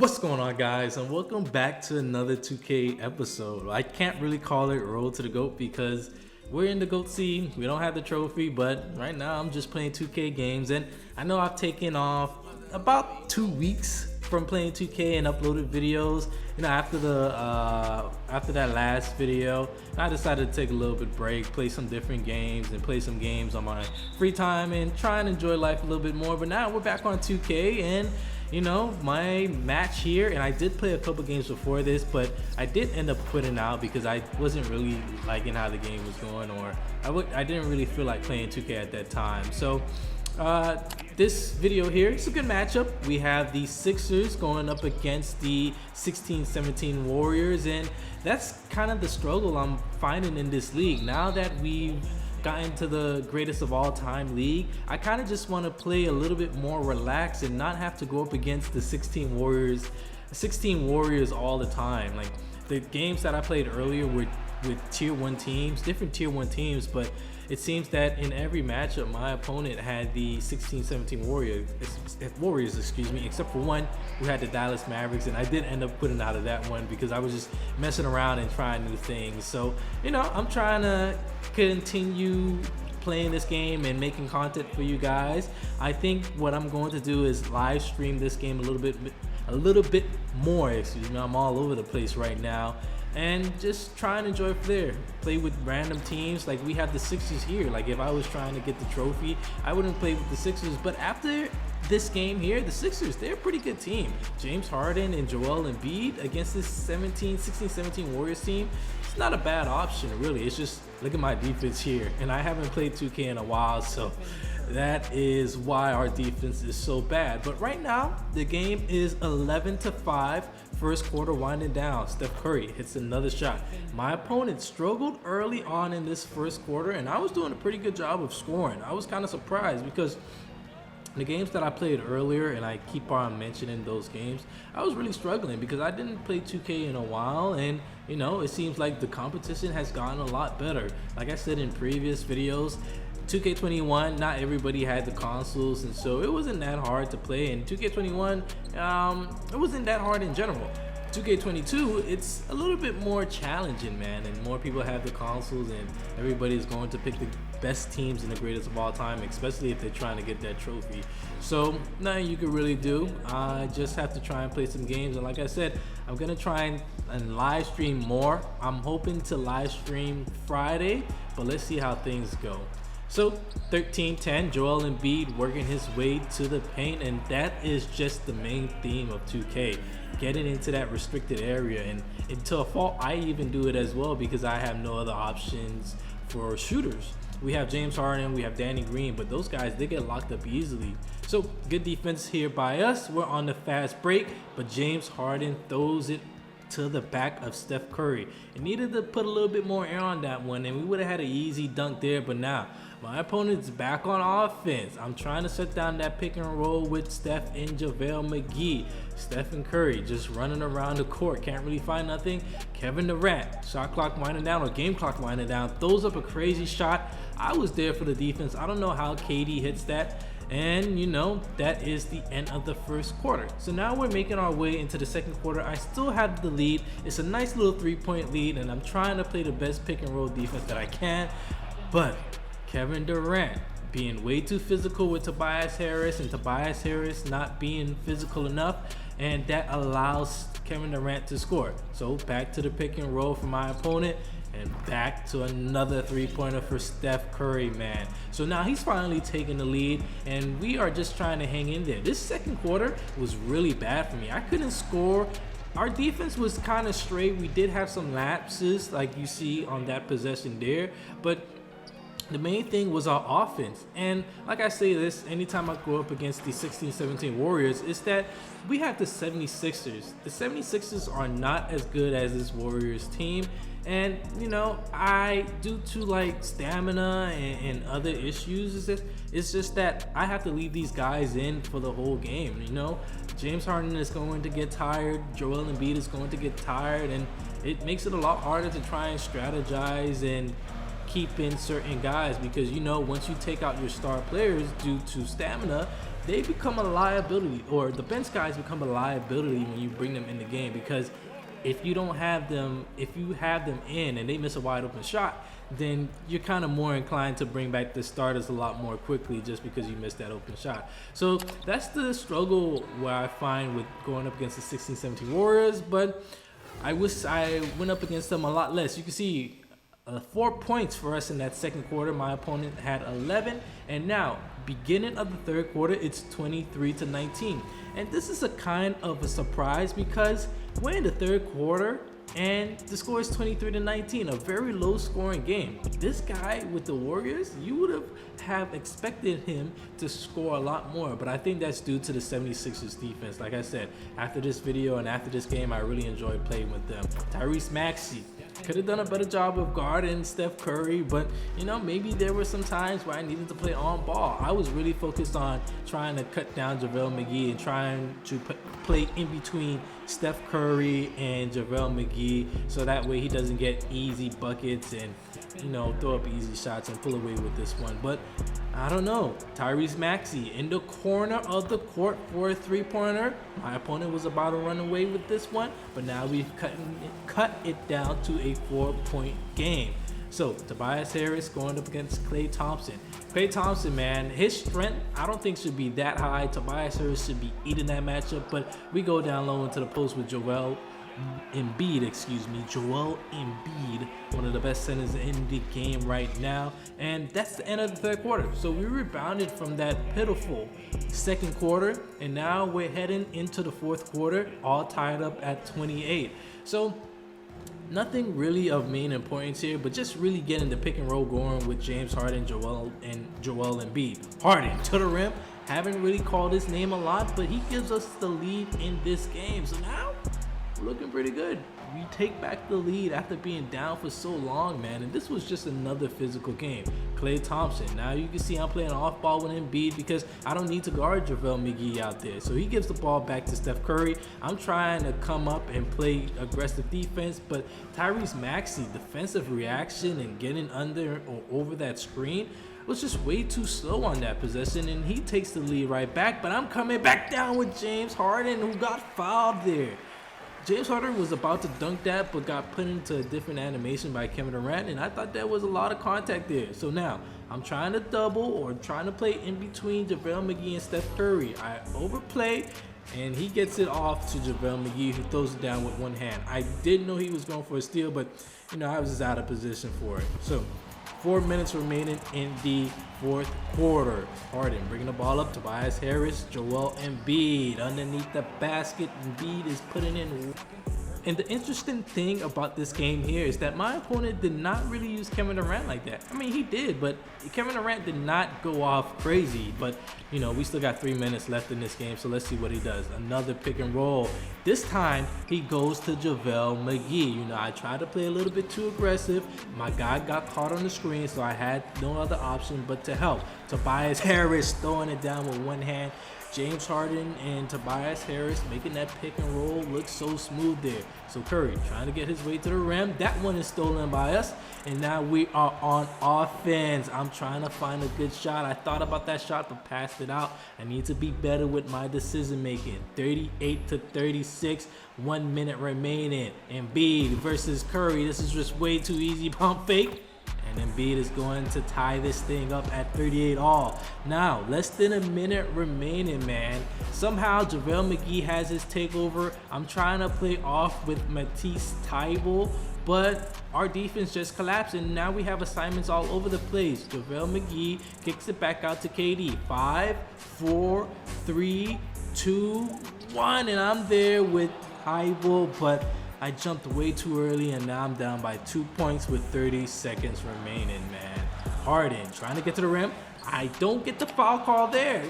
What's going on, guys, and welcome back to another 2K episode. I can't really call it Road to the GOAT because we're in the GOAT scene. We don't have the trophy, but right now I'm just playing 2K games, and I know I've taken off about 2 weeks from playing 2K and uploaded videos. You know, after that last video, I decided to take a little bit break, play some different games, and play some games on my free time and try and enjoy life a little bit more. But now we're back on 2K, and you know, my match here, and I did play a couple games before this, but I did end up quitting out because I wasn't really liking how the game was going, or I didn't really feel like playing 2K at that time. So this video here, it's a good matchup. We have the Sixers going up against the 16-17 Warriors, and that's kind of the struggle I'm finding in this league. Now that we've gotten to the greatest of all time league, I kind of just want to play a little bit more relaxed and not have to go up against the 16 Warriors all the time. Like the games that I played earlier were with tier 1 teams, different tier 1 teams, but it seems that in every matchup my opponent had the 16-17 Warriors, except for one who had the Dallas Mavericks, and I did end up putting out of that one because I was just messing around and trying new things. So, you know, I'm trying to continue playing this game and making content for you guys. I think what I'm going to do is live stream this game a little bit more. I'm all over the place right now, and just try and enjoy it there. Play with random teams. Like we have the Sixers here. Like if I was trying to get the trophy, I wouldn't play with the Sixers, but after this game here, the Sixers, they're a pretty good team. James Harden and Joel Embiid against this 16-17 Warriors team, it's not a bad option, really. It's just, look at my defense here, and I haven't played 2K in a while, so that is why our defense is so bad. But right now, the game is 11-5. First quarter winding down. Steph Curry hits another shot. My opponent struggled early on in this first quarter, and I was doing a pretty good job of scoring. I was kind of surprised because the games that I played earlier, and I keep on mentioning those games, I was really struggling because I didn't play 2K in a while, and you know, it seems like the competition has gotten a lot better. Like I said in previous videos, 2K21, not everybody had the consoles, and so it wasn't that hard to play. And 2K21, it wasn't that hard in general. 2K22, it's a little bit more challenging, man, and more people have the consoles, and everybody's going to pick the best teams and the greatest of all time, especially if they're trying to get that trophy. So nothing you can really do. I just have to try and play some games, and like I said, I'm gonna try and live stream more. I'm hoping to live stream Friday, but let's see how things go. So 13-10, Joel Embiid working his way to the paint, and that is just the main theme of 2K, getting into that restricted area. And to a fault, I even do it as well because I have no other options for shooters. We have James Harden, we have Danny Green, but those guys, they get locked up easily. So good defense here by us. We're on the fast break, but James Harden throws it to the back of Steph Curry. It needed to put a little bit more air on that one, and we would have had an easy dunk there. But now my opponent's back on offense. I'm trying to set down that pick and roll with Steph and JaVale McGee. Steph and Curry just running around the court, can't really find nothing. Kevin Durant, shot clock winding down, or game clock winding down, throws up a crazy shot. I was there for the defense. I don't know how KD hits that. And you know, that is the end of the first quarter. So now we're making our way into the second quarter. I still have the lead. It's a nice little 3-point lead, and I'm trying to play the best pick and roll defense that I can. But Kevin Durant being way too physical with Tobias Harris, and Tobias Harris not being physical enough, and that allows Kevin Durant to score. So back to the pick and roll for my opponent, and back to another 3-pointer for Steph Curry, man. So now he's finally taking the lead, and we are just trying to hang in there. This second quarter was really bad for me. I couldn't score. Our defense was kind of straight. We did have some lapses like you see on that possession there, but the main thing was our offense. And like I say this anytime I go up against the 16-17 Warriors, is that we have the 76ers. The 76ers are not as good as this Warriors team. And you know, I, due to like stamina and other issues, it's just that I have to leave these guys in for the whole game. You know, James Harden is going to get tired, Joel Embiid is going to get tired, and it makes it a lot harder to try and strategize and keep in certain guys, because you know, once you take out your star players due to stamina, they become a liability, or the bench guys become a liability when you bring them in the game, because if you don't have them, if you have them in and they miss a wide open shot, then you're kind of more inclined to bring back the starters a lot more quickly just because you missed that open shot. So that's the struggle where I find with going up against the 16-17 Warriors, but I wish I went up against them a lot less. You can see 4 points for us in that second quarter. My opponent had 11, and now beginning of the third quarter, it's 23-19. And this is a kind of a surprise because we're in the third quarter and the score is 23-19, a very low scoring game. This guy with the Warriors, you would have expected him to score a lot more, but I think that's due to the 76ers defense. Like I said, after this video and after this game, I really enjoyed playing with them. Tyrese Maxey could have done a better job of guarding Steph Curry, but you know, maybe there were some times where I needed to play on ball. I was really focused on trying to cut down JaVale McGee and trying to play in between Steph Curry and JaVale McGee, so that way he doesn't get easy buckets and, you know, throw up easy shots and pull away with this one. But I don't know. Tyrese Maxey in the corner of the court for a three-pointer. My opponent was about to run away with this one, but now we've cut it down to a 4-point game. So Tobias Harris going up against Klay Thompson. Klay Thompson, man, his strength I don't think should be that high. Tobias Harris should be eating that matchup, but we go down low into the post with Joel Embiid, one of the best centers in the game right now. And that's the end of the third quarter. So we rebounded from that pitiful second quarter, and now we're heading into the fourth quarter, all tied up at 28. So nothing really of main importance here, but just really getting the pick and roll going with James Harden, Joel Embiid. Harden to the rim. Haven't really called his name a lot, but he gives us the lead in this game. So now we're looking pretty good. We take back the lead after being down for so long, man. And this was just another physical game. Klay Thompson. Now you can see I'm playing off ball with Embiid because I don't need to guard JaVale McGee out there. So he gives the ball back to Steph Curry. I'm trying to come up and play aggressive defense, but Tyrese Maxey, defensive reaction and getting under or over that screen was just way too slow on that possession, and he takes the lead right back. But I'm coming back down with James Harden, who got fouled there. James Harden was about to dunk that, but got put into a different animation by Kevin Durant, and I thought there was a lot of contact there. So now I'm trying to double or trying to play in between JaVale McGee and Steph Curry. I overplay, and he gets it off to JaVale McGee, who throws it down with one hand. I didn't know he was going for a steal, but you know, I was just out of position for it. So 4 minutes remaining in the fourth quarter. Harden bringing the ball up. Tobias Harris, Joel Embiid underneath the basket. Embiid is putting in. And the interesting thing about this game here is that my opponent did not really use Kevin Durant like that. I mean, he did, but Kevin Durant did not go off crazy. But, you know, we still got 3 minutes left in this game, so let's see what he does. Another pick and roll. This time, he goes to JaVale McGee. You know, I tried to play a little bit too aggressive. My guy got caught on the screen, so I had no other option but to help. Tobias Harris throwing it down with one hand. James Harden and Tobias Harris making that pick and roll look so smooth there. So Curry trying to get his way to the rim. That one is stolen by us. And now we are on offense. I'm trying to find a good shot. I thought about that shot but passed it out. I need to be better with my decision making. 38-36, 1 minute remaining. Embiid versus Curry. This is just way too easy. Pump fake. And Embiid is going to tie this thing up at 38 all. Now, less than a minute remaining, man. Somehow, JaVale McGee has his takeover. I'm trying to play off with Matisse Thybulle, but our defense just collapsed, and now we have assignments all over the place. JaVale McGee kicks it back out to KD. 5, 4, 3, 2, 1, and I'm there with Thybulle, but I jumped way too early, and now I'm down by 2 points with 30 seconds remaining, man. Harden trying to get to the rim. I don't get the foul call there.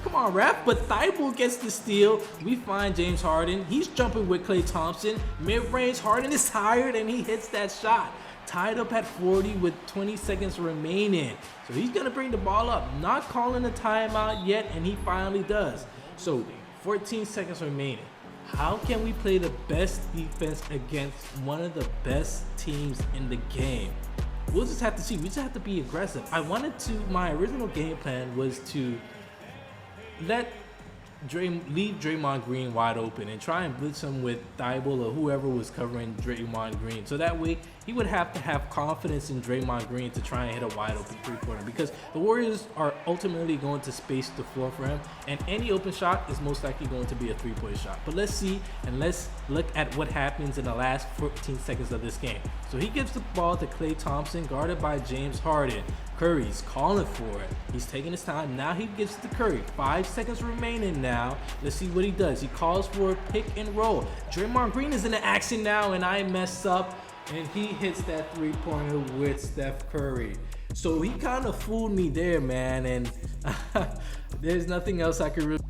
Come on, ref. But Thybulle gets the steal. We find James Harden. He's jumping with Klay Thompson. Mid-range, Harden is tired, and he hits that shot. Tied up at 40 with 20 seconds remaining. So he's going to bring the ball up. Not calling a timeout yet, and he finally does. So 14 seconds remaining. How can we play the best defense against one of the best teams in the game? We'll just have to see. We just have to be aggressive. My original game plan was to leave Draymond Green wide open and try and blitz him with Thibault or whoever was covering Draymond Green. So that way he would have to have confidence in Draymond Green to try and hit a wide open three-pointer, because the Warriors are ultimately going to space the floor for him, and any open shot is most likely going to be a three-point shot. But let's see, and let's look at what happens in the last 14 seconds of this game. So he gives the ball to Klay Thompson, guarded by James Harden. Curry's calling for it. He's taking his time. Now he gives it to Curry. 5 seconds remaining now. Let's see what he does. He calls for a pick and roll. Draymond Green is in the action now, and I mess up, and he hits that three-pointer with Steph Curry. So he kind of fooled me there, man, and there's nothing else I could really...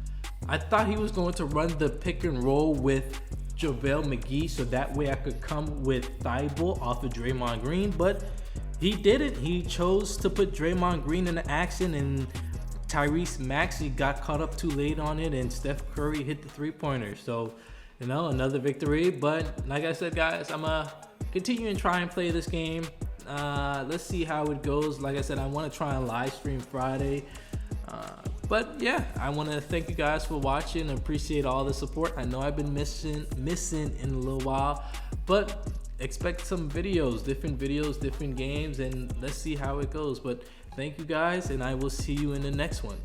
I thought he was going to run the pick and roll with JaVale McGee, so that way I could come with Thibault off of Draymond Green, but he didn't. He chose to put Draymond Green in the action, and Tyrese Maxey got caught up too late on it, and Steph Curry hit the three-pointer. So, another victory. But like I said, guys, I'm going to continue and try and play this game. Let's see how it goes. Like I said, I want to try and live stream Friday. But yeah, I want to thank you guys for watching and appreciate all the support. I know I've been missing in a little while, but expect some videos, different games, and let's see how it goes. But thank you guys, and I will see you in the next one.